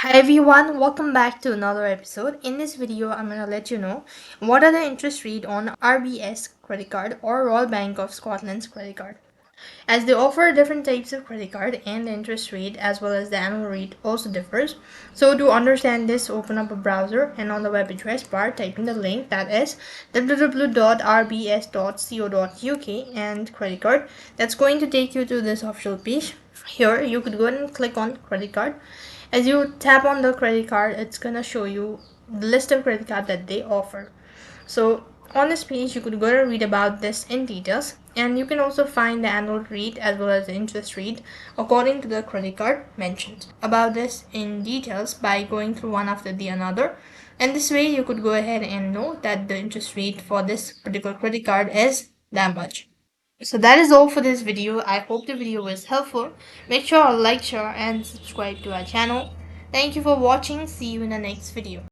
Hi everyone, welcome back to another episode. In this video, I'm going to let you know what are the interest rate on RBS credit card or Royal Bank of Scotland's credit card. As they offer different types of credit card and the interest rate as well as the annual rate also differs. So to understand this, open up a browser and on the web address bar type in the link that is www.rbs.co.uk and credit card. That's going to take you to this official page. Here you could go ahead and click on credit card. As you tap on the credit card, it's gonna show you the list of credit card that they offer. So on this page, you could go and read about this in details, and you can also find the annual rate as well as the interest rate according to the credit card mentioned about this in details by going through one after the another. And this way, you could go ahead and know that the interest rate for this particular credit card is that much. So that is all for this video. I hope the video was helpful. Make sure to like, share and subscribe to our channel. Thank you for watching. See you in the next video.